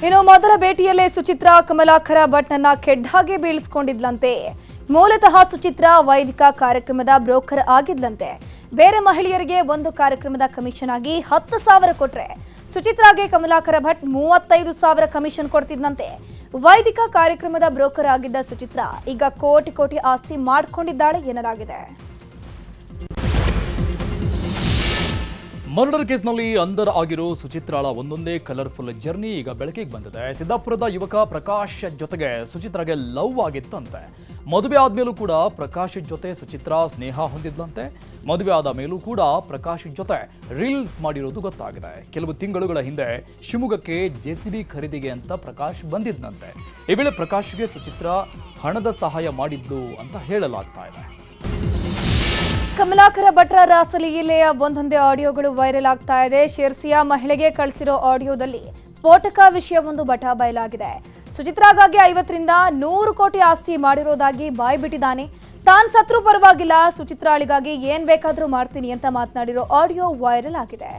ಇನ್ನು ಮೊದಲ ಭೇಟಿಯಲ್ಲೇ ಸುಚಿತ್ರಾ ಕಮಲಾಕರ ಭಟ್ನನ್ನ ಕೆಡ್ಡಾಗೆ ಬೀಳಿಸಿಕೊಂಡಿದ್ಲಂತೆ. ಮೂಲತಃ ಸುಚಿತ್ರಾ ವೈದಿಕ ಕಾರ್ಯಕ್ರಮದ ಬ್ರೋಕರ್ ಆಗಿದ್ಲಂತೆ. ಬೇರೆ ಮಹಿಳೆಯರಿಗೆ ಒಂದು ಕಾರ್ಯಕ್ರಮದ ಕಮಿಷನ್ ಆಗಿ 10,000 ಕೊಟ್ರೆ ಸುಚಿತ್ರಾಗೆ ಕಮಲಾಕರ ಭಟ್ 35,000 ಕಮಿಷನ್ ಕೊಡ್ತಿದ್ದಂತೆ. ವೈದಿಕ ಕಾರ್ಯಕ್ರಮದ ಬ್ರೋಕರ್ ಆಗಿದ್ದ ಸುಚಿತ್ರಾ ಈಗ ಕೋಟಿ ಆಸ್ತಿ ಮಾಡಿಕೊಂಡಿದ್ದಾಳೆ ಎನ್ನಲಾಗಿದೆ. ಮರ್ಡರ್ ಕೇಸ್ನಲ್ಲಿ ಅಂಧರ್ ಆಗಿರೋ ಸುಚಿತ್ರಾಳ ಒಂದೊಂದೇ ಕಲರ್ಫುಲ್ ಜರ್ನಿ ಈಗ ಬೆಳಕಿಗೆ ಬಂದಿದೆ. ಸಿದ್ದಾಪುರದ ಯುವಕ ಪ್ರಕಾಶ್ ಜೊತೆಗೆ ಸುಚಿತ್ರಾಗೆ ಲವ್ ಆಗಿತ್ತಂತೆ. ಮದುವೆ ಆದ್ಮೇಲೂ ಕೂಡ ಪ್ರಕಾಶ್ ಜೊತೆ ಸುಚಿತ್ರಾ ಸ್ನೇಹ ಹೊಂದಿದ್ದಂತೆ. ಮದುವೆ ಆದ ಮೇಲೂ ಕೂಡ ಪ್ರಕಾಶ್ ಜೊತೆ ರೀಲ್ಸ್ ಮಾಡಿರೋದು ಗೊತ್ತಾಗಿದೆ. ಕೆಲವು ತಿಂಗಳುಗಳ ಹಿಂದೆ ಶಿವಮೊಗ್ಗಕ್ಕೆ JCB ಖರೀದಿಗೆ ಅಂತ ಪ್ರಕಾಶ್ ಬಂದಿದ್ದಂತೆ. ಈ ವೇಳೆ ಪ್ರಕಾಶ್ಗೆ ಸುಚಿತ್ರಾ ಹಣದ ಸಹಾಯ ಮಾಡಿದ್ಲು ಅಂತ ಹೇಳಲಾಗ್ತಾ ಇದೆ. ಕಮಲಾಕರ ಭಟ್ರ ರಾಸಲೀಲೆಯ ಒಂದೊಂದೇ ಆಡಿಯೋಗಳು ವೈರಲ್ ಆಗ್ತಾ ಇದೆ. ಶಿರ್ಸಿಯ ಮಹಿಳೆಗೆ ಕಳಿಸಿರೋ ಆಡಿಯೋದಲ್ಲಿ ಸ್ಫೋಟಕ ವಿಷಯವೊಂದು ಬಯಲಾಗಿದೆ. ಸುಚಿತ್ರಾಗಾಗಿ 50 ರಿಂದ 100 ಕೋಟಿ ಆಸ್ತಿ ಮಾಡಿರೋದಾಗಿ ಬಾಯ್ ಬಿಟ್ಟಿದ್ದಾನೆ. ತಾನು ಸತ್ರು ಪರವಾಗಿಲ್ಲ, ಸುಚಿತ್ರಾಳಿಗಾಗಿ ಏನ್ ಬೇಕಾದ್ರೂ ಮಾಡ್ತೀನಿ ಅಂತ ಮಾತನಾಡಿರೋ ಆಡಿಯೋ ವೈರಲ್ ಆಗಿದೆ.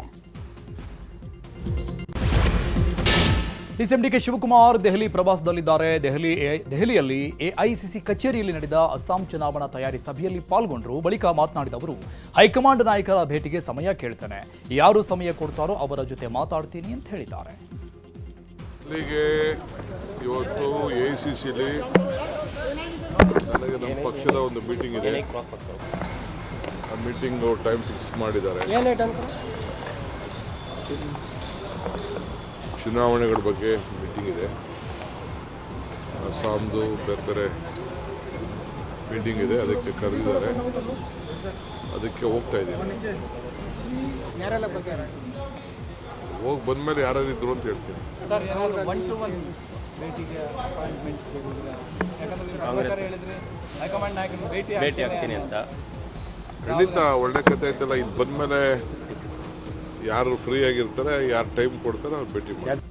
DCM DK ಶಿವಕುಮಾರ್ ದೆಹಲಿ ಪ್ರವಾಸದಲ್ಲಿದ್ದಾರೆ. ದೆಹಲಿಯಲ್ಲಿ AICC ಕಚೇರಿಯಲ್ಲಿ ನಡೆದ ಅಸ್ಸಾಂ ಚುನಾವಣಾ ತಯಾರಿ ಸಭೆಯಲ್ಲಿ ಪಾಲ್ಗೊಂಡರು. ಬಳಿಕ ಮಾತನಾಡಿದ ಅವರು, ಹೈಕಮಾಂಡ್ ನಾಯಕರ ಭೇಟಿಗೆ ಸಮಯ ಕೇಳ್ತೇನೆ, ಯಾರು ಸಮಯ ಕೊಡ್ತಾರೋ ಅವರ ಜೊತೆ ಮಾತಾಡ್ತೀನಿ ಅಂತ ಹೇಳಿದ್ದಾರೆ. ಇವತ್ತು AICCಲಿ ನನಗೆ ನಮ್ಮ ಪಕ್ಷದ ಒಂದು ಮೀಟಿಂಗ್ ಇದೆ. ಆ ಮೀಟಿಂಗ್ ಟೈಮ್ ಫಿಕ್ಸ್ ಮಾಡಿದ್ದಾರೆ. ಚುನಾವಣೆಗಳ ಬಗ್ಗೆ ಮೀಟಿಂಗ್ ಇದೆ. ಅಸ್ಸಾಂದು ಬೇರೆ ಮೀಟಿಂಗ್ ಇದೆ, ಅದಕ್ಕೆ ಕರೆದಿದ್ದಾರೆ. ಅದಕ್ಕೆ ಹೋಗ್ತಾ ಇದ್ದೀನಿ. ಹೋಗಿ ಬಂದಮೇಲೆ ಯಾರಿದ್ರು ಅಂತ ಹೇಳ್ತೀನಿ. ಖಂಡಿತ ಒಳ್ಳೆ ಕಥೆ ಐತಲ್ಲ. ಇದು ಬಂದಮೇಲೆ ಯಾರು ಫ್ರೀ ಆಗಿರ್ತಾರೆ, ಯಾರು ಟೈಮ್ ಕೊಡ್ತಾರೆ ಅವ್ರು ಭೇಟಿ ಮಾಡಿ.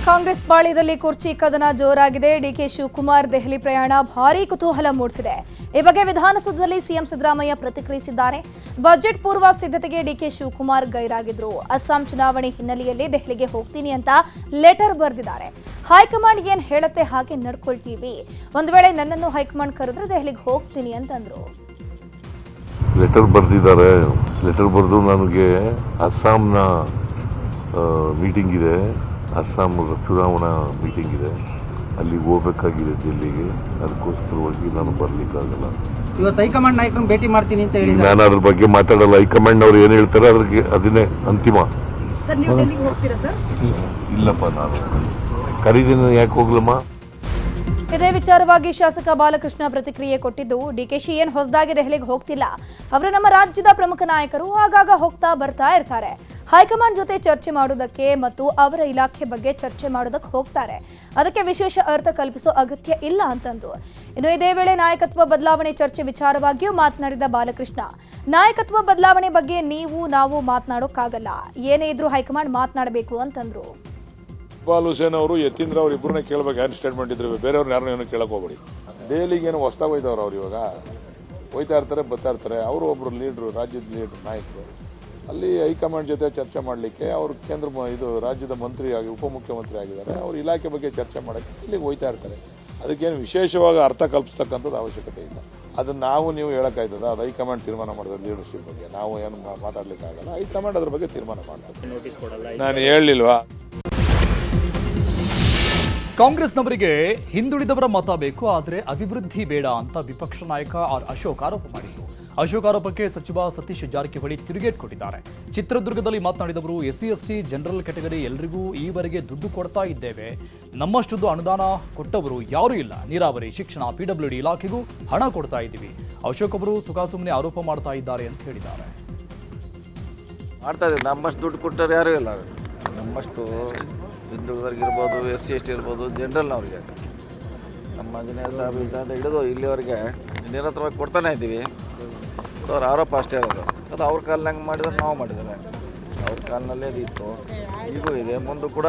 ಕಾಂಗ್ರೆಸ್ ಪಾಳ್ಯದಲ್ಲಿ ಕುರ್ಚಿ ಕದನ ಜೋರಾಗಿದೆ. DK ಶಿವಕುಮಾರ್ ದೆಹಲಿ ಪ್ರಯಾಣ ಭಾರೀ ಕುತೂಹಲ ಮೂಡಿಸಿದೆ. ಈ ಬಗ್ಗೆ ವಿಧಾನಸೌಧದಲ್ಲಿ CM ಸಿದ್ದರಾಮಯ್ಯ ಪ್ರತಿಕ್ರಿಯಿಸಿದ್ದಾರೆ. ಬಜೆಟ್ ಪೂರ್ವ ಸಿದ್ಧತೆಗೆ DK ಶಿವಕುಮಾರ್ ಗೈರಾಗಿದ್ರು. ಅಸ್ಸಾಂ ಚುನಾವಣೆ ಹಿನ್ನೆಲೆಯಲ್ಲಿ ದೆಹಲಿಗೆ ಹೋಗ್ತೀನಿ ಅಂತ ಲೆಟರ್ ಬರೆದಿದ್ದಾರೆ. ಹೈಕಮಾಂಡ್ ಏನ್ ಹೇಳುತ್ತೆ ಹಾಗೆ ನಡ್ಕೊಳ್ತೀವಿ, ಒಂದು ವೇಳೆ ನನ್ನನ್ನು ಹೈಕಮಾಂಡ್ ಕರೆದ್ರೆ ದೆಹಲಿಗೆ ಹೋಗ್ತೀನಿ ಅಂತಂದ್ರು. ಲೆಟರ್ ಬರೆದಿದ್ದಾರೆ. ಲೆಟರ್ ಬರೆದು ನನಗೆ ಅಸ್ಸಾಂನ ಮೀಟಿಂಗ್ ಇದೆ, ಅಸ್ಸಾಂ ಚುನಾವಣಾ ಮೀಟಿಂಗ್ ಇದೆ, ಅಲ್ಲಿಗೆ ಹೋಗಬೇಕಾಗಿದೆ ದಿಲ್ಲಿಗೆ. ಅದಕ್ಕೋಸ್ಕರವಾಗಿ ನಾನು ಬರಲಿಕ್ಕಾಗಲ್ಲ. ಇವತ್ತು ಹೈಕಮಾಂಡ್ ನಾಯಕರನ್ನು ಭೇಟಿ ಮಾಡ್ತೀನಿ ಅಂತ ಹೇಳಿ ನಾನು ಅದ್ರ ಬಗ್ಗೆ ಮಾತಾಡಲ್ಲ. ಹೈಕಮಾಂಡ್ ಅವ್ರು ಏನು ಹೇಳ್ತಾರೆ ಅದನ್ನೇ ಅಂತಿಮ. ಇಲ್ಲಪ್ಪ, ನಾನು ಕರೀದಿನ ಯಾಕೆ ಹೋಗ್ಲಮ್ಮ. ಇದೇ ವಿಚಾರವಾಗಿ ಶಾಸಕ ಬಾಲಕೃಷ್ಣ ಪ್ರತಿಕ್ರಿಯೆ ಕೊಟ್ಟಿದ್ದು, DKಶಿ ಏನ್ ಹೊಸದಾಗಿ ದೆಹಲಿಗೆ ಹೋಗ್ತಿಲ್ಲ, ಅವರು ನಮ್ಮ ರಾಜ್ಯದ ಪ್ರಮುಖ ನಾಯಕರು, ಆಗಾಗ ಹೋಗ್ತಾ ಬರ್ತಾ ಇರ್ತಾರೆ. ಹೈಕಮಾಂಡ್ ಜೊತೆ ಚರ್ಚೆ ಮಾಡೋದಕ್ಕೆ ಮತ್ತು ಅವರ ಇಲಾಖೆ ಬಗ್ಗೆ ಚರ್ಚೆ ಮಾಡೋದಕ್ಕೆ ಹೋಗ್ತಾರೆ. ಅದಕ್ಕೆ ವಿಶೇಷ ಅರ್ಥ ಕಲ್ಪಿಸೋ ಅಗತ್ಯ ಇಲ್ಲ ಅಂತಂದು. ಇನ್ನು ಇದೇ ವೇಳೆ ನಾಯಕತ್ವ ಬದಲಾವಣೆ ಚರ್ಚೆ ವಿಚಾರವಾಗಿಯೂ ಮಾತನಾಡಿದ ಬಾಲಕೃಷ್ಣ, ನಾಯಕತ್ವ ಬದಲಾವಣೆ ಬಗ್ಗೆ ನಾವು ಮಾತನಾಡೋಕ್ಕಾಗಲ್ಲ, ಏನೇ ಇದ್ರೂ ಹೈಕಮಾಂಡ್ ಮಾತನಾಡಬೇಕು ಅಂತಂದ್ರು. ಇಕ್ಬಾಲ್ ಹುಸೇನ್ ಅವರು ಯತೀಂದ್ರ ಅವ್ರು ಇಬ್ಬರನ್ನ ಕೇಳಬೇಕು. ಏನು ಸ್ಟೇಟ್ಮೆಂಟ್ ಇದ್ರು, ಬೇರೆಯವ್ರನ್ನ ಯಾರನ್ನ ಏನು ಕೇಳಕ್ ಹೋಗ್ಬೇಡಿ. ಡೈಲಿಗೆ ಏನು ಹೊಸ್ದಾಗಿ ಹೋಯ್ತವ್ರು. ಅವ್ರು ಇವಾಗ ಹೋಯ್ತಾ ಇರ್ತಾರೆ, ಬರ್ತಾ ಇರ್ತಾರೆ. ಅವರು ಒಬ್ರು ಲೀಡ್ರು, ರಾಜ್ಯದ ಲೀಡ್ರು, ನಾಯಕರು. ಅಲ್ಲಿ ಹೈಕಮಾಂಡ್ ಜೊತೆ ಚರ್ಚೆ ಮಾಡಲಿಕ್ಕೆ ಅವರು ರಾಜ್ಯದ ಮಂತ್ರಿ ಆಗಿ ಉಪಮುಖ್ಯಮಂತ್ರಿ ಆಗಿದ್ದಾರೆ. ಅವ್ರ ಇಲಾಖೆ ಬಗ್ಗೆ ಚರ್ಚೆ ಮಾಡೋಕ್ಕೆ ಇಲ್ಲಿಗೆ ಹೋಯ್ತಾ ಇರ್ತಾರೆ. ಅದಕ್ಕೇನು ವಿಶೇಷವಾಗಿ ಅರ್ಥ ಕಲ್ಪಿಸ್ತಕ್ಕಂಥದ್ದು ಅವಶ್ಯಕತೆ ಇಲ್ಲ. ಅದನ್ನು ನೀವು ಹೇಳೋಕ್ಕಾಯ್ತದ? ಅದು ಹೈಕಮಾಂಡ್ ತೀರ್ಮಾನ ಮಾಡಿದ್ರೆ ಲೀಡರ್ಶಿಪ್ ಬಗ್ಗೆ ನಾವು ಏನು ಮಾತಾಡ್ಲಿಕ್ಕಾಗಲ್ಲ. ಹೈಕಮಾಂಡ್ ಅದ್ರ ಬಗ್ಗೆ ತೀರ್ಮಾನ ಮಾಡ್ತಾರೆ. ನಾನು ಹೇಳಲಿಲ್ವಾ? ಕಾಂಗ್ರೆಸ್ನವರಿಗೆ ಹಿಂದುಳಿದವರ ಮತ ಬೇಕು, ಆದರೆ ಅಭಿವೃದ್ಧಿ ಬೇಡ ಅಂತ ವಿಪಕ್ಷ ನಾಯಕ ಅಶೋಕ್ ಆರೋಪ ಮಾಡಿದರು. ಅಶೋಕ್ ಆರೋಪಕ್ಕೆ ಸಚಿವ ಸತೀಶ್ ಜಾರಕಿಹೊಳಿ ತಿರುಗೇಟ್ ಕೊಟ್ಟಿದ್ದಾರೆ. ಚಿತ್ರದುರ್ಗದಲ್ಲಿ ಮಾತನಾಡಿದವರು, SC/ST ಜನರಲ್ ಕ್ಯಾಟಗರಿ ಎಲ್ರಿಗೂ ಈವರೆಗೆ ದುಡ್ಡು ಕೊಡ್ತಾ ಇದ್ದೇವೆ, ನಮ್ಮಷ್ಟು ಅನುದಾನ ಕೊಟ್ಟವರು ಯಾರೂ ಇಲ್ಲ. ನೀರಾವರಿ, ಶಿಕ್ಷಣ, PWD ಇಲಾಖೆಗೂ ಹಣ ಕೊಡ್ತಾ ಇದ್ದೀವಿ. ಅಶೋಕ್ ಅವರು ಸುಖಾಸುಮ್ಮನೆ ಆರೋಪ ಮಾಡ್ತಾ ಇದ್ದಾರೆ ಅಂತ ಹೇಳಿದ್ದಾರೆ. ಮಾಡ್ತಾ ಇದ್ದೀವಿ, ನಮ್ಮಷ್ಟು ದುಡ್ಡು ಕೊಟ್ಟರು ಯಾರೂ ಇಲ್ಲ. ನಮ್ಮಷ್ಟು ಹಿಂದುಳಿದವ್ರಿಗಿರ್ಬೋದು, SC/ST ಇರ್ಬೋದು, ಜನರಲ್ನವ್ರಿಗೆ ನಮ್ಮ ಇಂಜಿನಿಯರ್ ಸಾಹೇಬ್ ಹಿಡಿದು ಇಲ್ಲಿವರೆಗೆ ನಿರಂತರವಾಗಿ ಕೊಡ್ತಾನೆ ಇದ್ದೀವಿ. ಸೊ ಅವ್ರ ಆರೋಪ ಅಷ್ಟೇ ಇರೋದು. ಅದು ಅವ್ರ ಕಾಲ್ನಂಗೆ ಮಾಡಿದ್ರೆ ನಾವು ಮಾಡಿದ್ದಾರೆ. ಅವ್ರ ಕಾಲಿನಲ್ಲೇ ಇತ್ತು, ಈಗೂ ಇದೆ, ಮುಂದೆ ಕೂಡ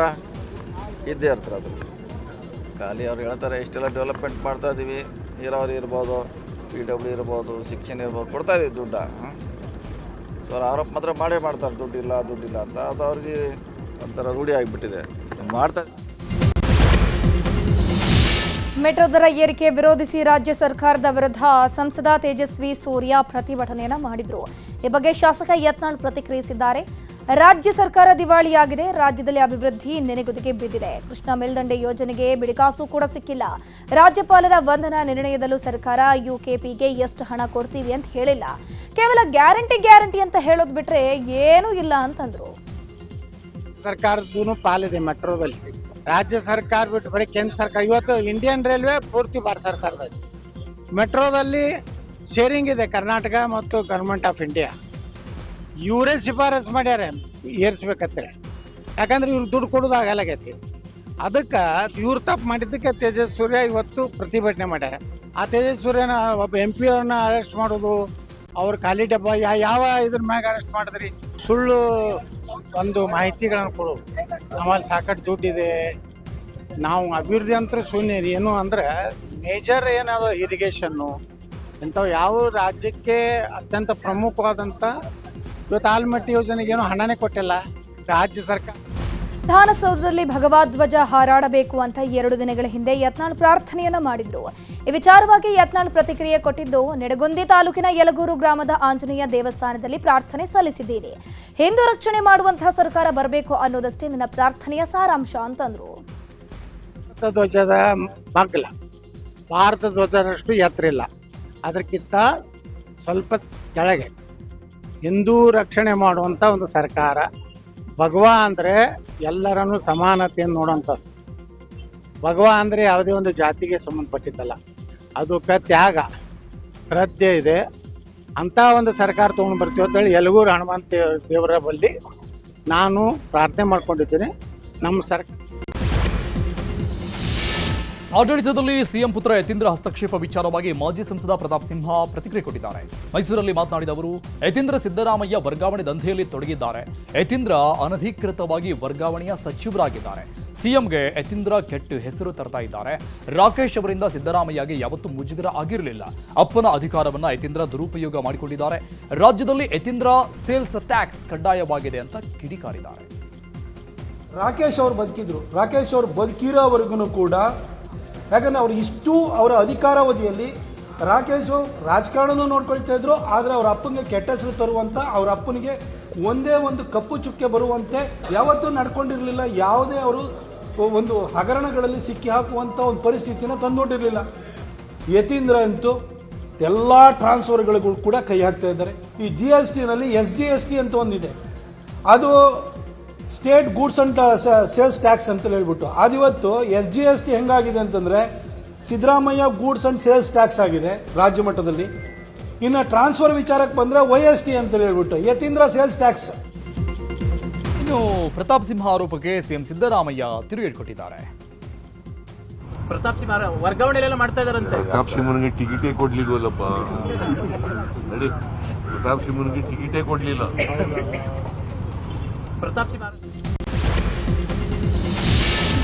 ಇದ್ದೇ ಇರ್ತಾರೆ. ಅದು ಖಾಲಿ ಅವ್ರು ಹೇಳ್ತಾರೆ ಇಷ್ಟೆಲ್ಲ ಡೆವಲಪ್ಮೆಂಟ್ ಮಾಡ್ತಾ ಇದ್ದೀವಿ, ನೀರಾವರಿ ಇರ್ಬೋದು, PWD ಇರ್ಬೋದು, ಶಿಕ್ಷಣ ಇರ್ಬೋದು, ಕೊಡ್ತಾ ಇದ್ದೀವಿ ದುಡ್ಡು. ಸೊ ಅವ್ರ ಆರೋಪ ಮಾತ್ರ ಮಾಡೇ ಮಾಡ್ತಾರೆ ದುಡ್ಡಿಲ್ಲ ಅಂತ. ಅದು ಅವ್ರಿಗೆ ಒಂಥರ ರೂಢಿ ಆಗಿಬಿಟ್ಟಿದೆ ಮಾಡ್ತಾ. ಮೆಟ್ರೋ ದರ ಏರಿಕೆ ವಿರೋಧಿಸಿ ರಾಜ್ಯ ಸರ್ಕಾರದ ವಿರುದ್ಧ ಸಂಸದ ತೇಜಸ್ವಿ ಸೂರ್ಯ ಪ್ರತಿಭಟನೆಯನ್ನ ಮಾಡಿದ್ರು. ಈ ಬಗ್ಗೆ ಶಾಸಕ ಯತ್ನಾಳ್ ಪ್ರತಿಕ್ರಿಯಿಸಿದ್ದಾರೆ. ರಾಜ್ಯ ಸರ್ಕಾರ ದಿವಾಳಿಯಾಗಿದೆ, ರಾಜ್ಯದಲ್ಲಿ ಅಭಿವೃದ್ಧಿ ನೆನೆಗುದಿಗೆ ಬಿದ್ದಿದೆ. ಕೃಷ್ಣಾ ಮೇಲ್ದಂಡೆ ಯೋಜನೆಗೆ ಬಿಡಿಕಾಸು ಕೂಡ ಸಿಕ್ಕಿಲ್ಲ. ರಾಜ್ಯಪಾಲರ ವಂದನಾ ನಿರ್ಣಯದಲ್ಲೂ ಸರ್ಕಾರ ಯುಕೆಪಿಗೆ ಎಷ್ಟು ಹಣ ಕೊಡ್ತೀವಿ ಅಂತ ಹೇಳಿಲ್ಲ. ಕೇವಲ ಗ್ಯಾರಂಟಿ ಅಂತ ಹೇಳೋದು ಬಿಟ್ರೆ ಏನೂ ಇಲ್ಲ ಅಂತಂದ್ರು. ಸರ್ಕಾರದ್ದು ಪಾಲಿದೆ ಮೆಟ್ರೋದಲ್ಲಿ. ರಾಜ್ಯ ಸರ್ಕಾರ ಬಿಟ್ಟು ಬರೀ ಕೇಂದ್ರ ಸರ್ಕಾರ. ಇವತ್ತು ಇಂಡಿಯನ್ ರೈಲ್ವೆ ಪೂರ್ತಿ ಭಾರತ ಸರ್ಕಾರದಲ್ಲಿ. ಮೆಟ್ರೋದಲ್ಲಿ ಶೇರಿಂಗ್ ಇದೆ ಕರ್ನಾಟಕ ಮತ್ತು ಗೌರ್ಮೆಂಟ್ ಆಫ್ ಇಂಡಿಯಾ. ಇವರೇ ಶಿಫಾರಸು ಮಾಡ್ಯಾರ ಏರಿಸ್ಬೇಕಂತೇಳಿ. ಯಾಕಂದ್ರೆ ಇವ್ರು ದುಡ್ಡು ಕೊಡೋದು ಆಗಲಾಗೈತಿ. ಅದಕ್ಕೆ ಇವ್ರು ತಪ್ಪು ಮಾಡಿದ್ದಕ್ಕೆ ತೇಜಸ್ ಸೂರ್ಯ ಇವತ್ತು ಪ್ರತಿಭಟನೆ ಮಾಡ್ಯಾರ. ಆ ತೇಜಸ್ ಸೂರ್ಯನ ಒಬ್ಬ MP ಅವ್ರನ್ನ ಅರೆಸ್ಟ್ ಮಾಡೋದು, ಅವ್ರ ಖಾಲಿ ಡಬ್ಬ ಯಾವ ಇದ್ರ ಮ್ಯಾಗ ಅರೆಸ್ಟ್ ಮಾಡಿದ್ರಿ? ಸುಳ್ಳು ಒಂದು ಮಾಹಿತಿಗಳನ್ನು ಕೊಡೋದು. ನಮ್ಮಲ್ಲಿ ಸಾಕಷ್ಟು ದುಡ್ಡಿದೆ, ನಾವು ಅಭಿವೃದ್ಧಿ ಅಂತ ಶೂನ್ಯ. ಏನು ಅಂದ್ರೆ ಮೇಜರ್ ಏನದು ಇರಿಗೇಷನ್ನು ಇಂಥವು ಯಾವ ರಾಜ್ಯಕ್ಕೆ ಅತ್ಯಂತ ಪ್ರಮುಖವಾದಂಥ ಇವತ್ತು ಆಲ್ಮಟ್ಟಿ ಯೋಜನೆಗೆ ಏನೋ ಹಣನೇ ಕೊಟ್ಟಿಲ್ಲ ರಾಜ್ಯ ಸರ್ಕಾರ. ವಿಧಾನಸೌಧದಲ್ಲಿ ಭಗವಧ್ವಜ ಹಾರಾಡಬೇಕು ಅಂತ 2 ದಿನಗಳ ಹಿಂದೆ ಯತ್ನಾಳ್ ಪ್ರಾರ್ಥನೆಯನ್ನ ಮಾಡಿದ್ರು. ಈ ವಿಚಾರವಾಗಿ ಯತ್ನಾಳ್ ಪ್ರತಿಕ್ರಿಯೆ ಕೊಟ್ಟಿದ್ದು, ನಿಡಗುಂದಿ ತಾಲೂಕಿನ ಯಲಗೂರು ಗ್ರಾಮದ ಆಂಜನೇಯ ದೇವಸ್ಥಾನದಲ್ಲಿ ಪ್ರಾರ್ಥನೆ ಸಲ್ಲಿಸಿದ್ದೀನಿ. ಹಿಂದೂ ರಕ್ಷಣೆ ಮಾಡುವಂತಹ ಸರ್ಕಾರ ಬರಬೇಕು ಅನ್ನೋದಷ್ಟೇ ನನ್ನ ಪ್ರಾರ್ಥನೆಯ ಸಾರಾಂಶ ಅಂತಂದ್ರು. ಭಾರತ ಧ್ವಜದ ಮಗ್ಲ ಭಾರತ ಧ್ವಜದಷ್ಟು ಎತ್ತರ ಇಲ್ಲ, ಅದಕ್ಕಿಂತ ಸ್ವಲ್ಪ ಕೆಳಗೆ ಹಿಂದೂ ರಕ್ಷಣೆ ಮಾಡುವಂಥ ಒಂದು ಸರ್ಕಾರ. ಭಗವಾ ಅಂದರೆ ಎಲ್ಲರನ್ನೂ ಸಮಾನತೆಯನ್ನು ನೋಡೋಂಥದ್ದು. ಭಗವಾ ಅಂದರೆ ಯಾವುದೇ ಒಂದು ಜಾತಿಗೆ ಸಂಬಂಧಪಟ್ಟಿದ್ದಲ್ಲ, ಅದಕ್ಕೆ ತ್ಯಾಗ ಶ್ರದ್ಧೆ ಇದೆ. ಅಂಥ ಒಂದು ಸರ್ಕಾರ ತೊಗೊಂಡು ಬರ್ತೀವಿ ಅಂತೇಳಿ ಯಲಗೂರು ಹನುಮಂತ ದೇವರ ಬಳಿ ನಾನು ಪ್ರಾರ್ಥನೆ ಮಾಡ್ಕೊಂಡಿದ್ದೀನಿ. ನಮ್ಮ ಸರ್ಕಾರ ಆಡಳಿತದಲ್ಲಿ ಸಿಎಂ ಪುತ್ರ ಯತೀಂದ್ರ ಹಸ್ತಕ್ಷೇಪ ವಿಚಾರವಾಗಿ ಮಾಜಿ ಸಂಸದ ಪ್ರತಾಪ್ ಸಿಂಹ ಪ್ರತಿಕ್ರಿಯೆ ಕೊಟ್ಟಿದ್ದಾರೆ. ಮೈಸೂರಲ್ಲಿ ಮಾತನಾಡಿದ ಅವರು, ಯತೀಂದ್ರ ಸಿದ್ದರಾಮಯ್ಯ ವರ್ಗಾವಣೆ ದಂಧೆಯಲ್ಲಿ ತೊಡಗಿದ್ದಾರೆ. ಯತೀಂದ್ರ ಅನಧಿಕೃತವಾಗಿ ವರ್ಗಾವಣೆಯ ಸಚಿವರಾಗಿದ್ದಾರೆ. ಸಿಎಂಗೆ ಯತೀಂದ್ರ ಕೆಟ್ಟ ಹೆಸರು ತರ್ತಾ ಇದ್ದಾರೆ. ರಾಕೇಶ್ ಅವರಿಂದ ಸಿದ್ದರಾಮಯ್ಯಗೆ ಯಾವತ್ತೂ ಮುಜುಗರ ಆಗಿರಲಿಲ್ಲ. ಅಪ್ಪನ ಅಧಿಕಾರವನ್ನ ಯತೀಂದ್ರ ದುರುಪಯೋಗ ಮಾಡಿಕೊಂಡಿದ್ದಾರೆ. ರಾಜ್ಯದಲ್ಲಿ ಯತೀಂದ್ರ ಸೇಲ್ಸ್ ಟ್ಯಾಕ್ಸ್ ಕಡ್ಡಾಯವಾಗಿದೆ ಅಂತ ಕಿಡಿಕಾರಿದ್ದಾರೆ. ರಾಕೇಶ್ ಅವರು ಬದುಕಿದ್ರು. ರಾಕೇಶ್ ಅವರು ಬದುಕಿರೋವರೆಗೂ ಕೂಡ, ಯಾಕಂದರೆ ಅವರು ಇಷ್ಟು ಅವರ ಅಧಿಕಾರಾವಧಿಯಲ್ಲಿ ರಾಕೇಶು ರಾಜಕಾರಣನೂ ನೋಡ್ಕೊಳ್ತಾ ಇದ್ರು, ಆದರೆ ಅವ್ರ ಅಪ್ಪನಿಗೆ ಕೆಟ್ಟ ಹೆಸರು ತರುವಂಥ, ಅವ್ರ ಅಪ್ಪನಿಗೆ ಒಂದೇ ಒಂದು ಕಪ್ಪು ಚುಕ್ಕೆ ಬರುವಂತೆ ಯಾವತ್ತೂ ನಡ್ಕೊಂಡಿರಲಿಲ್ಲ. ಯಾವುದೇ ಅವರು ಒಂದು ಹಗರಣಗಳಲ್ಲಿ ಸಿಕ್ಕಿ ಹಾಕುವಂಥ ಒಂದು ಪರಿಸ್ಥಿತಿನ ತಂದುಕೊಂಡಿರಲಿಲ್ಲ. ಯತೀಂದ್ರ ಅಂತೂ ಎಲ್ಲ ಟ್ರಾನ್ಸ್ಫರ್ಗಳಿಗೂ ಕೂಡ ಕೈ ಹಾಕ್ತಾ ಇದ್ದಾರೆ. ಈ GSTನಲ್ಲಿ SGST ಅಂತ ಒಂದಿದೆ, ಅದು state goods and sales tax ಅಂತ ಹೇಳ್ಬಿಟ್ಟು. ಅದಿವತ್ತು SGST ಹೆಂಗಾಗಿದೆ ಅಂತಂದರೆ Siddaramaiah goods and sales tax ಆಗಿದೆ ರಾಜ್ಯ ಮಟ್ಟದಲ್ಲಿ. ಇನ್ನು ಟ್ರಾನ್ಸ್ಫರ್ ವಿಚಾರಕ್ಕೆ ಬಂದರೆ YST ಅಂತ ಹೇಳ್ಬಿಟ್ಟು ಯತೀಂದ್ರ ಸೇಲ್ಸ್ ಟ್ಯಾಕ್ಸ್. ಇನ್ನು ಪ್ರತಾಪ್ ಸಿಂಹ ಆರೋಪಕ್ಕೆ ಸಿಎಂ ಸಿದ್ದರಾಮಯ್ಯ ತಿರುಗೇಟು ಕೊಟ್ಟಿದ್ದಾರೆ. ಪ್ರತಾಪ್ ಸಿಂಹ ವರ್ಗಾವಣೆ ಮಾಡ್ತಾ ಇದಾರಂತೆ. ಪ್ರತಾಪ್ ಸಿಂಹನಿಗೆ ಟಿಕೆಟೇ ಕೊಡ್ಲಿಲ್ವಲ್ಲಪ್ಪ. ನೋಡಿ, ಪ್ರತಾಪ್ ಸಿಂಹನಿಗೆ ಟಿಕೆಟೇ ಕೊಡ್ಲಿಲ್ಲ. ಪ್ರತಾಪ್ ಸಿಂಹ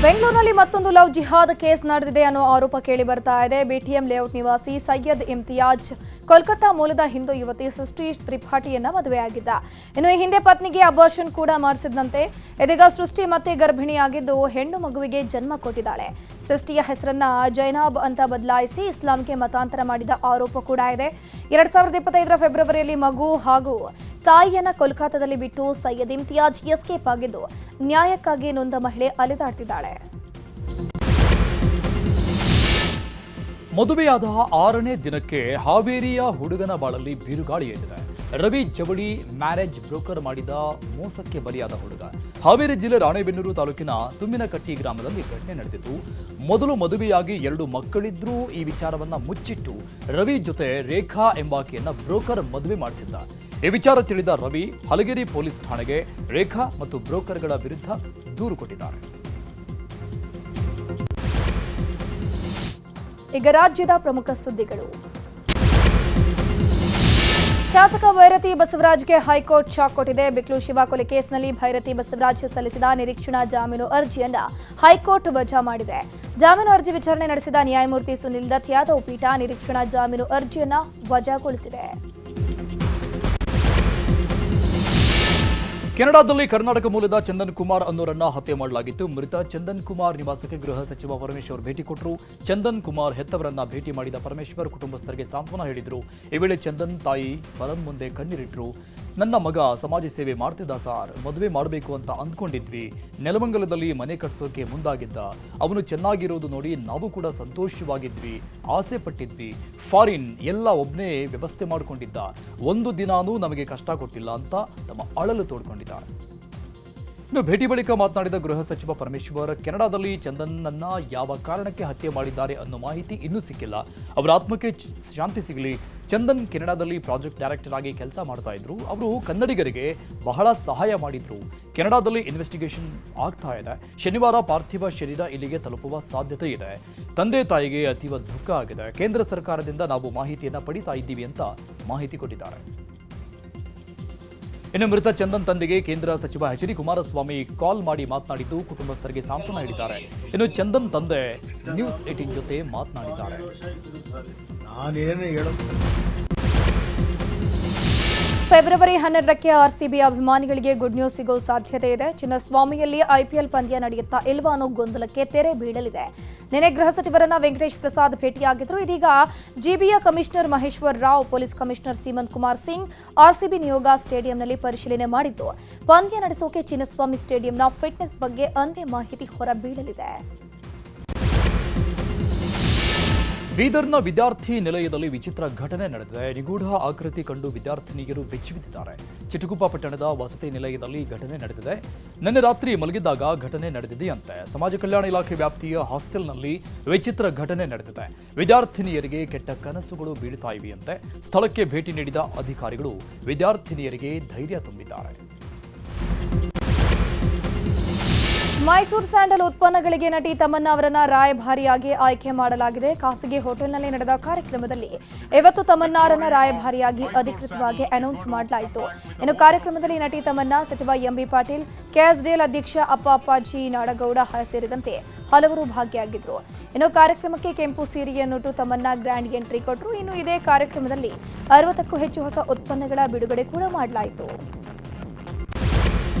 ಬೆಂಗಳೂರಿನಲ್ಲಿ ಮತ್ತೊಂದು ಲವ್ ಜಿಹಾದ್ ಕೇಸ್ ನಡೆದಿದೆ ಅನ್ನೋ ಆರೋಪ ಕೇಳಿ ಬರ್ತಾ ಇದೆ. BTM ಲೇಔಟ್ ನಿವಾಸಿ ಸೈಯದ್ ಇಮ್ತಿಯಾಜ್ ಕೋಲ್ಕತ್ತಾ ಮೂಲದ ಹಿಂದೂ ಯುವತಿ ಸೃಷ್ಟಿ ತ್ರಿಪಾಠಿಯನ್ನ ಮದುವೆಯಾಗಿದ್ದ. ಇನ್ನು ಈ ಹಿಂದೆ ಪತ್ನಿಗೆ ಅಬಾರ್ಷನ್ ಕೂಡ ಮಾಡಿಸಿದಂತೆ. ಇದೀಗ ಸೃಷ್ಟಿ ಮತ್ತೆ ಗರ್ಭಿಣಿಯಾಗಿದ್ದು ಹೆಣ್ಣು ಮಗುವಿಗೆ ಜನ್ಮ ಕೊಟ್ಟಿದ್ದಾಳೆ. ಸೃಷ್ಟಿಯ ಹೆಸರನ್ನ ಜೈನಾಬ್ ಅಂತ ಬದಲಾಯಿಸಿ ಇಸ್ಲಾಂಗೆ ಮತಾಂತರ ಮಾಡಿದ ಆರೋಪ ಕೂಡ ಇದೆ. 2025ರ ಫೆಬ್ರವರಿಯಲ್ಲಿ ಮಗು ಹಾಗೂ ತಾಯಿಯನ್ನ ಕೋಲ್ಕತ್ತಾದಲ್ಲಿ ಬಿಟ್ಟು ಸೈಯದ್ ಇಮ್ತಿಯಾಜ್ ಎಸ್ಕೇಪ್ ಆಗಿದ್ದು ನ್ಯಾಯಕ್ಕಾಗಿ ನೊಂದ ಮಹಿಳೆ ಅಲೆದಾಡ್ತಿದ್ದಾಳೆ. ಮದುವೆಯಾದ 6ನೇ ದಿನಕ್ಕೆ ಹಾವೇರಿಯ ಹುಡುಗನ ಬಾಳಲ್ಲಿ ಬಿರುಗಾಳಿ ಎದ್ದಿದೆ. ರವಿ ಜವಳಿ ಮ್ಯಾರೇಜ್ ಬ್ರೋಕರ್ ಮಾಡಿದ ಮೋಸಕ್ಕೆ ಬಲಿಯಾದ ಹುಡುಗ. ಹಾವೇರಿ ಜಿಲ್ಲೆ ರಾಣೆಬೆನ್ನೂರು ತಾಲೂಕಿನ ತುಮ್ಮಿನಕಟ್ಟಿ ಗ್ರಾಮದಲ್ಲಿ ಘಟನೆ ನಡೆದಿದ್ದು, ಮೊದಲು ಮದುವೆಯಾಗಿ 2 ಮಕ್ಕಳಿದ್ರೂ ಈ ವಿಚಾರವನ್ನ ಮುಚ್ಚಿಟ್ಟು ರವಿ ಜೊತೆ ರೇಖಾ ಎಂಬಾಕೆಯನ್ನ ಬ್ರೋಕರ್ ಮದುವೆ ಮಾಡಿಸಿದ್ದ. ಈ ವಿಚಾರ ತಿಳಿದ ರವಿ ಹಲಗೇರಿ ಪೊಲೀಸ್ ಠಾಣೆಗೆ ರೇಖಾ ಮತ್ತು ಬ್ರೋಕರ್ಗಳ ವಿರುದ್ಧ ದೂರು ಕೊಟ್ಟಿದ್ದಾರೆ. ಈಗ ರಾಜ್ಯದ ಪ್ರಮುಖ ಸುದ್ದಿಗಳು. ಶಾಸಕ ಭೈರತಿ ಬಸವರಾಜ್ಗೆ ಹೈಕೋರ್ಟ್ ಶಾಕ್ ಕೊಟ್ಟಿದೆ. ಬಿಕ್ಲು ಶಿವ ಕೊಲೆ ಕೇಸ್ನಲ್ಲಿ ಭೈರತಿ ಬಸವರಾಜ್ ಸಲ್ಲಿಸಿದ ನಿರೀಕ್ಷಣಾ ಜಾಮೀನು ಅರ್ಜಿಯನ್ನ ಹೈಕೋರ್ಟ್ ವಜಾ ಮಾಡಿದೆ. ಜಾಮೀನು ಅರ್ಜಿ ವಿಚಾರಣೆ ನಡೆಸಿದ ನ್ಯಾಯಮೂರ್ತಿ ಸುನಿಲ್ ದತ್ ಯಾದವ್ ಪೀಠ ನಿರೀಕ್ಷಣಾ ಜಾಮೀನು ಅರ್ಜಿಯನ್ನ ವಜಾಗೊಳಿಸಿದೆ. ಕೆನಡಾದಲ್ಲಿ ಕರ್ನಾಟಕ ಮೂಲದ ಚಂದನ್ ಕುಮಾರ್ ಅನ್ನೋರನ್ನ ಹತ್ಯೆ ಮಾಡಲಾಗಿತ್ತು. ಮೃತ ಚಂದನ್ ಕುಮಾರ್ ನಿವಾಸಕ್ಕೆ ಗೃಹ ಸಚಿವ ಪರಮೇಶ್ವರ್ ಭೇಟಿ ಕೊಟ್ಟರು. ಚಂದನ್ ಕುಮಾರ್ ಹೆತ್ತವರನ್ನ ಭೇಟಿ ಮಾಡಿದ ಪರಮೇಶ್ವರ್ ಕುಟುಂಬಸ್ಥರಿಗೆ ಸಾಂತ್ವನ ಹೇಳಿದ್ರು. ಈ ವೇಳೆ ಚಂದನ್ ತಾಯಿ ಫಲಂ ಮುಂದೆ ಕಣ್ಣೀರಿಟ್ರು. ನನ್ನ ಮಗ ಸಮಾಜ ಸೇವೆ ಮಾಡ್ತಿದ್ದ ಸಾರ್, ಮದುವೆ ಮಾಡಬೇಕು ಅಂತ ಅಂದ್ಕೊಂಡಿದ್ವಿ. ನೆಲಮಂಗಲದಲ್ಲಿ ಮನೆ ಕಟ್ಸೋಕೆ ಮುಂದಾಗಿದ್ದ. ಅವನು ಚೆನ್ನಾಗಿರೋದು ನೋಡಿ ನಾವು ಕೂಡ ಸಂತೋಷವಾಗಿದ್ವಿ, ಆಸೆ ಪಟ್ಟಿದ್ವಿ. ಫಾರಿನ್ ಎಲ್ಲ ಒಬ್ಬನೇ ವ್ಯವಸ್ಥೆ ಮಾಡಿಕೊಂಡಿದ್ದ. ಒಂದು ದಿನಾನೂ ನಮಗೆ ಕಷ್ಟ ಕೊಟ್ಟಿಲ್ಲ ಅಂತ ತಮ್ಮ ಅಳಲು ತೋಡ್ಕೊಂಡಿದ್ದಾರೆ. ಇನ್ನು ಭೇಟಿ ಬಳಿಕ ಮಾತನಾಡಿದ ಗೃಹ ಸಚಿವ ಪರಮೇಶ್ವರ್, ಕೆನಡಾದಲ್ಲಿ ಚಂದನ್ನನ್ನ ಯಾವ ಕಾರಣಕ್ಕೆ ಹತ್ಯೆ ಮಾಡಿದ್ದಾರೆ ಅನ್ನೋ ಮಾಹಿತಿ ಇನ್ನೂ ಸಿಕ್ಕಿಲ್ಲ. ಅವರ ಆತ್ಮಕ್ಕೆ ಶಾಂತಿ ಸಿಗಲಿ. ಚಂದನ್ ಕೆನಡಾದಲ್ಲಿ ಪ್ರಾಜೆಕ್ಟ್ ಡೈರೆಕ್ಟರ್ ಆಗಿ ಕೆಲಸ ಮಾಡ್ತಾ ಇದ್ರು. ಅವರು ಕನ್ನಡಿಗರಿಗೆ ಬಹಳ ಸಹಾಯ ಮಾಡಿದ್ರು. ಕೆನಡಾದಲ್ಲಿ ಇನ್ವೆಸ್ಟಿಗೇಷನ್ ಆಗ್ತಾ ಇದೆ. ಶನಿವಾರ ಪಾರ್ಥಿವ ಶರೀರ ಇಲ್ಲಿಗೆ ತಲುಪುವ ಸಾಧ್ಯತೆ ಇದೆ. ತಂದೆ ತಾಯಿಗೆ ಅತೀವ ದುಃಖ ಆಗಿದೆ. ಕೇಂದ್ರ ಸರ್ಕಾರದಿಂದ ನಾವು ಮಾಹಿತಿಯನ್ನ ಪಡಿತಾ ಇದ್ದೀವಿ ಅಂತ ಮಾಹಿತಿ ಕೊಟ್ಟಿದ್ದಾರೆ. ಇನ್ನು ಮೃತ ಚಂದನ್ ತಂದೆಗೆ ಕೇಂದ್ರ ಸಚಿವ ಎಚ್ ಡಿ ಕುಮಾರಸ್ವಾಮಿ ಕಾಲ್ ಮಾಡಿ ಮಾತನಾಡಿದ್ದು ಕುಟುಂಬಸ್ಥರಿಗೆ ಸಾಂತ್ವನ ಹೇಳಿದ್ದಾರೆ. ಇನ್ನು ಚಂದನ್ ತಂದೆ ನ್ಯೂಸ್ 18 ಜೊತೆ ಮಾತನಾಡಿದ್ದಾರೆ. ಫೆಬ್ರವರಿ 12ಕ್ಕೆ ಆರ್ಸಿಬಿ ಅಭಿಮಾನಿಗಳಿಗೆ ಗುಡ್ ನ್ಯೂಸ್ ಸಿಗೋ ಸಾಧ್ಯತೆ ಇದೆ. ಚಿನ್ನಸ್ವಾಮಿಯಲ್ಲಿ ಐಪಿಎಲ್ ಪಂದ್ಯ ನಡೆಯುತ್ತಾ ಇಲ್ವಾ ಅನ್ನೋ ಗೊಂದಲಕ್ಕೆ ತೆರೆ ಬೀಳಲಿದೆ. ನಿನ್ನೆ ಗೃಹ ಸಚಿವರನ್ನ ವೆಂಕಟೇಶ್ ಪ್ರಸಾದ್ ಭೇಟಿಯಾಗಿದ್ರು. ಇದೀಗ ಜಿಬಿಯ commissioner Maheshwar Rao, police commissioner Seemanth Kumar Singh RCB ನಿಯೋಗ ಸ್ಟೇಡಿಯಂನಲ್ಲಿ ಪರಿಶೀಲನೆ ಮಾಡಿದ್ದು, ಪಂದ್ಯ ನಡೆಸೋಕೆ ಚಿನ್ನಸ್ವಾಮಿ ಸ್ಟೇಡಿಯಂನ ಫಿಟ್ನೆಸ್ ಬಗ್ಗೆ ಅಂದೇ ಮಾಹಿತಿ ಹೊರಬೀಳಲಿದೆ. ಬೀದರ್ನ ವಿದ್ಯಾರ್ಥಿ ನಿಲಯದಲ್ಲಿ ವಿಚಿತ್ರ ಘಟನೆ ನಡೆದಿದೆ. ನಿಗೂಢ ಆಕೃತಿ ಕಂಡು ವಿದ್ಯಾರ್ಥಿನಿಯರು ಬೆಚ್ಚಿಬಿದ್ದಿದ್ದಾರೆ. ಚಿಟಗುಪ್ಪ ಪಟ್ಟಣದ ವಸತಿ ನಿಲಯದಲ್ಲಿ ಘಟನೆ ನಡೆದಿದೆ. ನಿನ್ನೆ ರಾತ್ರಿ ಮಲಗಿದ್ದಾಗ ಘಟನೆ ನಡೆದಿದೆಯಂತೆ. ಸಮಾಜ ಕಲ್ಯಾಣ ಇಲಾಖೆ ವ್ಯಾಪ್ತಿಯ ಹಾಸ್ಟೆಲ್ನಲ್ಲಿ ವಿಚಿತ್ರ ಘಟನೆ ನಡೆದಿದೆ. ವಿದ್ಯಾರ್ಥಿನಿಯರಿಗೆ ಕೆಟ್ಟ ಕನಸುಗಳು ಬೀಳ್ತಾ ಇವೆಯಂತೆ. ಸ್ಥಳಕ್ಕೆ ಭೇಟಿ ನೀಡಿದ ಅಧಿಕಾರಿಗಳು ವಿದ್ಯಾರ್ಥಿನಿಯರಿಗೆ ಧೈರ್ಯ ತುಂಬಿದ್ದಾರೆ. ಮೈಸೂರು ಸ್ಯಾಂಡಲ್ ಉತ್ಪನ್ನಗಳಿಗೆ ನಟಿ ತಮನ್ನಾ ಅವರನ್ನ ರಾಯಭಾರಿಯಾಗಿ ಆಯ್ಕೆ ಮಾಡಲಾಗಿದೆ. ಖಾಸಗಿ ಹೋಟೆಲ್ನಲ್ಲಿ ನಡೆದ ಕಾರ್ಯಕ್ರಮದಲ್ಲಿ ಇವತ್ತು ತಮನ್ನಾರನ್ನ ರಾಯಭಾರಿಯಾಗಿ ಅಧಿಕೃತವಾಗಿ ಅನೌನ್ಸ್ ಮಾಡಲಾಯಿತು. ಇನ್ನು ಕಾರ್ಯಕ್ರಮದಲ್ಲಿ ನಟಿ ತಮನ್ನಾ, ಸಚಿವ ಎಂಬಿ ಪಾಟೀಲ್, ಕೆಎಸ್ಡಿಎಲ್ ಅಧ್ಯಕ್ಷ ಅಪ್ಪಾಜಿ ನಾಡಗೌಡ ಸೇರಿದಂತೆ ಹಲವರು ಭಾಗಿಯಾಗಿದ್ರು. ಇನ್ನು ಕಾರ್ಯಕ್ರಮಕ್ಕೆ ಕೆಂಪು ಸೀರೆಯನ್ನುಟ್ಟು ತಮನ್ನಾ ಗ್ರ್ಯಾಂಡ್ ಎಂಟ್ರಿ ಕೊಟ್ಟರು. ಇನ್ನು ಇದೇ ಕಾರ್ಯಕ್ರಮದಲ್ಲಿ 60ಕ್ಕೂ ಹೆಚ್ಚು ಹೊಸ ಉತ್ಪನ್ನಗಳ ಬಿಡುಗಡೆ ಕೂಡ ಮಾಡಲಾಯಿತು.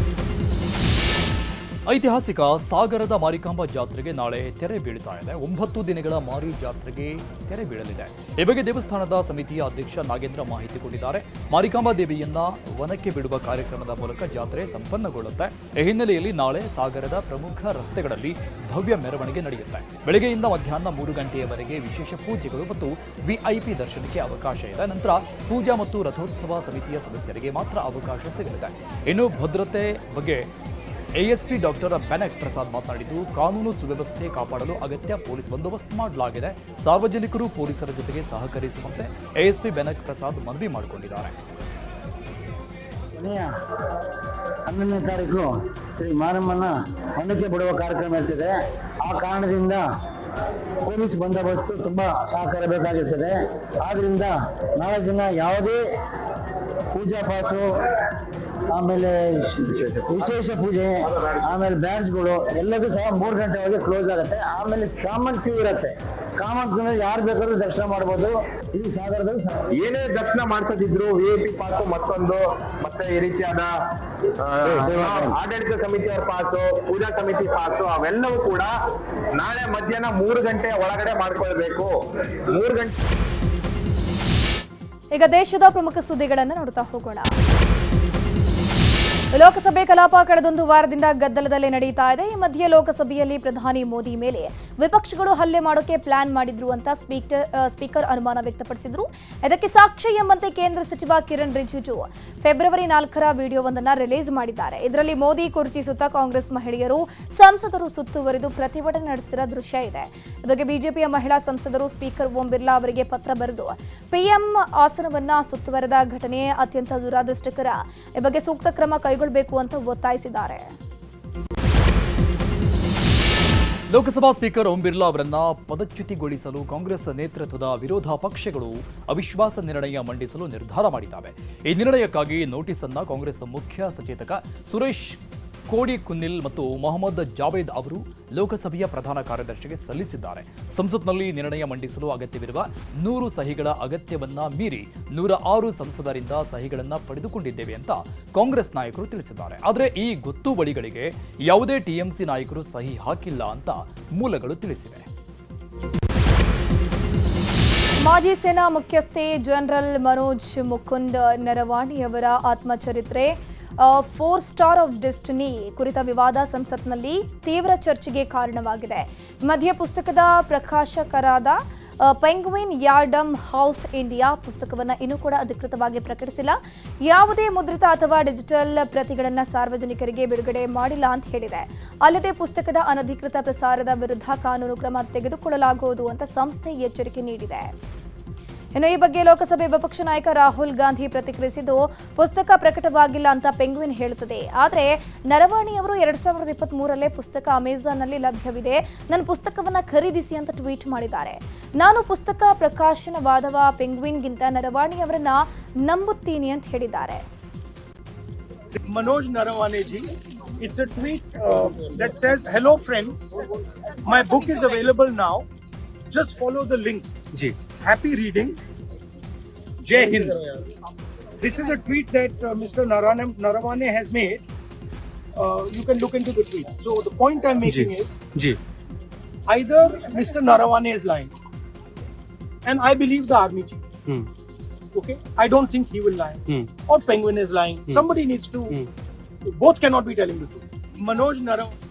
ಐತಿಹಾಸಿಕ ಸಾಗರದ ಮಾರಿಕಾಂಬಾ ಜಾತ್ರೆಗೆ ನಾಳೆ ತೆರೆ ಬೀಳ್ತಾ ಇದೆ. 9 ದಿನಗಳ ಮಾರಿ ಜಾತ್ರೆಗೆ ತೆರೆ ಬೀಳಲಿದೆ. ಈ ಬಗ್ಗೆ ದೇವಸ್ಥಾನದ ಸಮಿತಿಯ ಅಧ್ಯಕ್ಷ ನಾಗೇಂದ್ರ ಮಾಹಿತಿ ಕೊಟ್ಟಿದ್ದಾರೆ. ಮಾರಿಕಾಂಬಾ ದೇವಿಯನ್ನ ವನಕ್ಕೆ ಬಿಡುವ ಕಾರ್ಯಕ್ರಮದ ಮೂಲಕ ಜಾತ್ರೆ ಸಂಪನ್ನಗೊಳ್ಳುತ್ತೆ. ಈ ಹಿನ್ನೆಲೆಯಲ್ಲಿ ನಾಳೆ ಸಾಗರದ ಪ್ರಮುಖ ರಸ್ತೆಗಳಲ್ಲಿ ಭವ್ಯ ಮೆರವಣಿಗೆ ನಡೆಯುತ್ತೆ. ಬೆಳಗ್ಗೆಯಿಂದ ಮಧ್ಯಾಹ್ನ 3 ಗಂಟೆಯವರೆಗೆ ವಿಶೇಷ ಪೂಜೆಗಳು ಮತ್ತು ವಿಐಪಿ ದರ್ಶನಕ್ಕೆ ಅವಕಾಶ ಇದೆ. ನಂತರ ಪೂಜಾ ಮತ್ತು ರಥೋತ್ಸವ ಸಮಿತಿಯ ಸದಸ್ಯರಿಗೆ ಮಾತ್ರ ಅವಕಾಶ ಸಿಗಲಿದೆ. ಇನ್ನು ಭದ್ರತೆ ಬಗ್ಗೆ ಎಎಸ್ಪಿ ಡಾಕ್ಟರ್ ಬೆನಕ್ ಪ್ರಸಾದ್ ಮಾತನಾಡಿದ್ದು, ಕಾನೂನು ಸುವ್ಯವಸ್ಥೆ ಕಾಪಾಡಲು ಅಗತ್ಯ ಪೊಲೀಸ್ ಬಂದೋಬಸ್ತ್ ಮಾಡಲಾಗಿದೆ. ಸಾರ್ವಜನಿಕರು ಪೊಲೀಸರ ಜೊತೆಗೆ ಸಹಕರಿಸುವಂತೆ ಎಎಸ್ಪಿ ಬೆನಕ್ ಪ್ರಸಾದ್ ಮನವಿ ಮಾಡಿಕೊಂಡಿದ್ದಾರೆ. 11ನೇ ತಾರೀಕು ಶ್ರೀ ಮಾರಮ್ಮನ ಹೊಂಡಕ್ಕೆ ಬಿಡುವ ಕಾರ್ಯಕ್ರಮ ಇರ್ತದೆ. ಆ ಕಾರಣದಿಂದ ಪೊಲೀಸ್ ಬಂದೋಬಸ್ತು ತುಂಬ ಸಹಕಾರ ಬೇಕಾಗಿರ್ತದೆ. ಆದ್ದರಿಂದ ನಾಳೆ ದಿನ ಯಾವುದೇ ಪೂಜಾ ಪಾಸು, ಆಮೇಲೆ ವಿಶೇಷ ಪೂಜೆ, ಆಮೇಲೆ ಬ್ಯಾಡ್ಜ್ಗಳು ಎಲ್ಲದೂ ಸಹ 3 ಗಂಟೆವರೆಗೆ ಕ್ಲೋಸ್ ಆಗುತ್ತೆ. ಆಮೇಲೆ ಕಾಮನ್ ಕ್ಯೂ ಇರುತ್ತೆ. ಕಾಮನ್ ಕ್ಯೂ ಯಾರು ಬೇಕಾದ್ರೂ ದರ್ಶನ ಮಾಡ್ಬೋದು. ಈ ಸಾಗರದಲ್ಲಿ ಏನೇ ದರ್ಶನ ಮಾಡಿಸೋದಿದ್ರು VIP ಪಾಸು, ಮತ್ತೊಂದು ಮತ್ತೆ ಈ ರೀತಿಯಾದ ಆಡಳಿತ ಸಮಿತಿಯವರ ಪಾಸು, ಪೂಜಾ ಸಮಿತಿ ಪಾಸು, ಅವೆಲ್ಲವೂ ಕೂಡ ನಾಳೆ ಮಧ್ಯಾಹ್ನ 3 ಗಂಟೆ ಒಳಗಡೆ ಮಾಡ್ಕೊಳ್ಬೇಕು. 3 ಗಂಟೆ. ಈಗ ದೇಶದ ಪ್ರಮುಖ ಸುದ್ದಿಗಳನ್ನು ನೋಡ್ತಾ ಹೋಗೋಣ. ಲೋಕಸಭೆ ಕಲಾಪ ಕಳೆದೊಂದು ವಾರದಿಂದ ಗದ್ದಲದಲ್ಲೇ ನಡೀತಾ ಇದೆ. ಈ ಮಧ್ಯೆ ಲೋಕಸಭೆಯಲ್ಲಿ ಪ್ರಧಾನಿ ಮೋದಿ ಮೇಲೆ ವಿಪಕ್ಷಗಳು ಹಲ್ಲೆ ಮಾಡೋಕೆ ಪ್ಲಾನ್ ಮಾಡಿದ್ರು ಅಂತ ಸ್ಪೀಕರ್ ಅನುಮಾನ ವ್ಯಕ್ತಪಡಿಸಿದ್ರು. ಇದಕ್ಕೆ ಸಾಕ್ಷ್ಯ ಎಂಬಂತೆ ಕೇಂದ್ರ ಸಚಿವ ಕಿರಣ್ ರಿಜಿಜು ಫೆಬ್ರವರಿ 4ರ ವಿಡಿಯೋವೊಂದನ್ನು ರಿಲೀಸ್ ಮಾಡಿದ್ದಾರೆ. ಇದರಲ್ಲಿ ಮೋದಿ ಕುರ್ಚಿ ಸುತ್ತ ಕಾಂಗ್ರೆಸ್ ಮಹಿಳೆಯರು, ಸಂಸದರು ಸುತ್ತುವರಿದು ಪ್ರತಿಭಟನೆ ನಡೆಸುತ್ತಿರುವ ದೃಶ್ಯ ಇದೆ. ಈ ಬಗ್ಗೆ ಬಿಜೆಪಿಯ ಮಹಿಳಾ ಸಂಸದರು ಸ್ಪೀಕರ್ ಓಂ ಬಿರ್ಲಾ ಅವರಿಗೆ ಪತ್ರ ಬರೆದು ಪಿಎಂ ಆಸನವನ್ನ ಸುತ್ತುವರೆದ ಘಟನೆ ಅತ್ಯಂತ ದುರಾದೃಷ್ಟಕರ, ಈ ಬಗ್ಗೆ ಸೂಕ್ತ ಕ್ರಮ ಕೈಗೊಳ್ಳಬೇಕು ಅಂತ ಒತ್ತಾಯಿಸಿದ್ದಾರೆ. ಲೋಕಸಭಾ ಸ್ಪೀಕರ್ ಓಂ ಬಿರ್ಲಾ ಅವರನ್ನ ಪದಚ್ಯುತಿಗೊಳಿಸಲು ಕಾಂಗ್ರೆಸ್ ನೇತೃತ್ವದ ವಿರೋಧ ಪಕ್ಷಗಳು ಅವಿಶ್ವಾಸ ನಿರ್ಣಯ ಮಂಡಿಸಲು ನಿರ್ಧಾರ ಮಾಡಿದ್ದಾವೆ. ಈ ನಿರ್ಣಯಕ್ಕಾಗಿ ನೋಟಿಸ್ ಅನ್ನ ಕಾಂಗ್ರೆಸ್ ಮುಖ್ಯ ಸಚೇತಕ ಸುರೇಶ್ ಕೋಡಿ ಕುನ್ನಿಲ್ ಮತ್ತು ಮೊಹಮ್ಮದ್ ಜಾವೇದ್ ಅವರು ಲೋಕಸಭೆಯ ಪ್ರಧಾನ ಕಾರ್ಯದರ್ಶಿಗೆ ಸಲ್ಲಿಸಿದ್ದಾರೆ. ಸಂಸತ್ನಲ್ಲಿ ನಿರ್ಣಯ ಮಂಡಿಸಲು ಅಗತ್ಯವಿರುವ 100 ಸಹಿಗಳ ಅಗತ್ಯವನ್ನ ಮೀರಿ 106 ಸಂಸದರಿಂದ ಸಹಿಗಳನ್ನು ಪಡೆದುಕೊಂಡಿದ್ದೇವೆ ಅಂತ ಕಾಂಗ್ರೆಸ್ ನಾಯಕರು ತಿಳಿಸಿದ್ದಾರೆ. ಆದರೆ ಈ ಗೊತ್ತುವಳಿಗಳಿಗೆ ಯಾವುದೇ ಟಿಎಂಸಿ ನಾಯಕರು ಸಹಿ ಹಾಕಿಲ್ಲ ಅಂತ ಮೂಲಗಳು ತಿಳಿಸಿವೆ. ಮಾಜಿ ಸೇನಾ ಮುಖ್ಯಸ್ಥೆ ಜನರಲ್ ಮನೋಜ್ ಮುಕುಂದ್ ನರವಾಣೆ ಅವರ ಆತ್ಮಚರಿತ್ರೆ 4 ಸ್ಟಾರ್ ಆಫ್ ಡೆಸ್ಟಿನಿ ಕುರಿತ ವಿವಾದ ಸಂಸತ್ನಲ್ಲಿ ತೀವ್ರ ಚರ್ಚೆಗೆ ಕಾರಣವಾಗಿದೆ. ಮಧ್ಯ ಪುಸ್ತಕದ ಪ್ರಕಾಶಕರಾದ ಪೆಂಗ್ವಿನ್ ಯಾರ್ಡಮ್ ಹೌಸ್ ಇಂಡಿಯಾ ಪುಸ್ತಕವನ್ನು ಇನ್ನೂ ಕೂಡ ಅಧಿಕೃತವಾಗಿ ಪ್ರಕಟಿಸಿಲ್ಲ. ಯಾವುದೇ ಮುದ್ರಿತ ಅಥವಾ ಡಿಜಿಟಲ್ ಪ್ರತಿಗಳನ್ನು ಸಾರ್ವಜನಿಕರಿಗೆ ಬಿಡುಗಡೆ ಮಾಡಿಲ್ಲ ಅಂತ ಹೇಳಿದೆ. ಅಲ್ಲದೆ ಪುಸ್ತಕದ ಅನಧಿಕೃತ ಪ್ರಸಾರದ ವಿರುದ್ಧ ಕಾನೂನು ಕ್ರಮ ತೆಗೆದುಕೊಳ್ಳಲಾಗುವುದು ಅಂತ ಸಂಸ್ಥೆ ಎಚ್ಚರಿಕೆ ನೀಡಿದೆ. ಇನ್ನು ಈ ಬಗ್ಗೆ ಲೋಕಸಭೆ ವಿಪಕ್ಷ ನಾಯಕ ರಾಹುಲ್ ಗಾಂಧಿ ಪ್ರತಿಕ್ರಿಯಿಸಿದ್ದು, ಪುಸ್ತಕ ಪ್ರಕಟವಾಗಿಲ್ಲ ಅಂತ ಪೆಂಗ್ವಿನ್ ಹೇಳುತ್ತದೆ. ಆದರೆ ನರವಾಣೆ ಅವರು 2023ರಲ್ಲೇ ಪುಸ್ತಕ ಅಮೆಜಾನ್ನಲ್ಲಿ ಲಭ್ಯವಿದೆ, ನನ್ನ ಪುಸ್ತಕವನ್ನು ಖರೀದಿಸಿ ಅಂತ ಟ್ವೀಟ್ ಮಾಡಿದ್ದಾರೆ. ನಾನು ಪುಸ್ತಕ ಪ್ರಕಾಶನವಾದವ ಪೆಂಗ್ವಿನ್ಗಿಂತ ನರವಾಣೆ ಅವರನ್ನ ನಂಬುತ್ತೀನಿ ಅಂತ ಹೇಳಿದ್ದಾರೆ. Manoj Narawane ji, it's a tweet that says, "Hello friends, my book is available now. Just follow the link. Ji. Happy reading. Jai Hind." This is a tweet that Mr. Narawane has made. You can look into the tweet. So the point I'm making is, either Mr. Narawane is lying, and I believe the army chief. Okay, I don't think he will lie, or Penguin is lying. Somebody needs to. Both cannot be telling the truth. Manoj Narawane.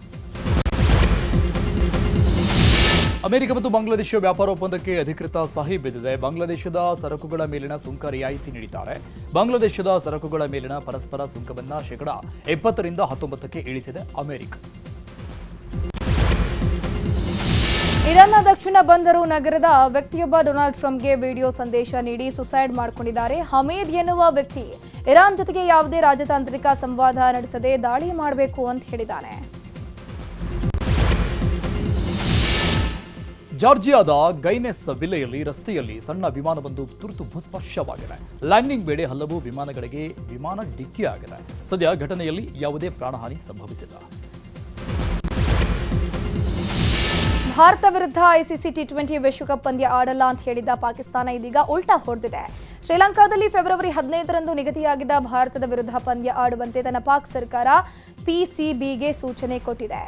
America ಮತ್ತು ಬಾಂಗ್ಲಾದೇಶ ವ್ಯಾಪಾರ ಒಪ್ಪಂದಕ್ಕೆ ಅಧಿಕೃತ ಸಹಿ ಬಿದ್ದಿದೆ. ಬಾಂಗ್ಲಾದೇಶದ ಸರಕುಗಳ ಮೇಲಿನ ಸುಂಕ ರಿಯಾಯಿತಿ ನೀಡಿದ್ದಾರೆ. ಬಾಂಗ್ಲಾದೇಶದ ಸರಕುಗಳ ಮೇಲಿನ ಪರಸ್ಪರ ಸುಂಕವನ್ನು 20% 19% ಇಳಿಸಿದೆ ಅಮೆರಿಕ. ಇರಾನ್ನ ದಕ್ಷಿಣ ಬಂದರು ನಗರದ ವ್ಯಕ್ತಿಯೊಬ್ಬ ಡೊನಾಲ್ಡ್ ಟ್ರಂಪ್ಗೆ ವಿಡಿಯೋ ಸಂದೇಶ ನೀಡಿ ಸುಸೈಡ್ ಮಾಡಿಕೊಂಡಿದ್ದಾರೆ. ಹಮೀದ್ ಎನ್ನುವ ವ್ಯಕ್ತಿ ಇರಾನ್ ಜೊತೆಗೆ ಯಾವುದೇ ರಾಜತಾಂತ್ರಿಕ ಸಂವಾದ ನಡೆಸದೆ ದಾಳಿ ಮಾಡಬೇಕು ಅಂತ ಹೇಳಿದ್ದಾನೆ. ಜಾರ್ಜಿಯಾದ ಗೈನೆಸ್ ವಿಲೆಯಲ್ಲಿ ರಸ್ತೆಯಲ್ಲಿ ಸಣ್ಣ ವಿಮಾನವೊಂದು ತುರ್ತು ಭೂಸ್ಪರ್ಶವಾಗಿದೆ. ಲ್ಯಾಂಡಿಂಗ್ ವೇಳೆ ಹಲವು ವಿಮಾನಗಳಿಗೆ ವಿಮಾನ ಡಿಕ್ಕಿಯಾಗಿದೆ. ಸದ್ಯ ಘಟನೆಯಲ್ಲಿ ಯಾವುದೇ ಪ್ರಾಣಹಾನಿ ಸಂಭವಿಸಿಲ್ಲ. ಭಾರತ ವಿರುದ್ಧ ಐಸಿಸಿ ಟಿ20 ವಿಶ್ವಕಪ್ ಪಂದ್ಯ ಆಡಲ್ಲ ಅಂತ ಹೇಳಿದ್ದ ಪಾಕಿಸ್ತಾನ ಇದೀಗ ಉಲ್ಟಾ ಹೊಡೆದಿದೆ. ಶ್ರೀಲಂಕಾದಲ್ಲಿ ಫೆಬ್ರವರಿ 15ರಂದು ನಿಗದಿಯಾಗಿದ್ದ ಭಾರತದ ವಿರುದ್ಧ ಪಂದ್ಯ ಆಡುವಂತೆ ತನ್ನ ಪಾಕ್ ಸರ್ಕಾರ ಪಿಸಿಬಿಗೆ ಸೂಚನೆ ಕೊಟ್ಟಿದೆ.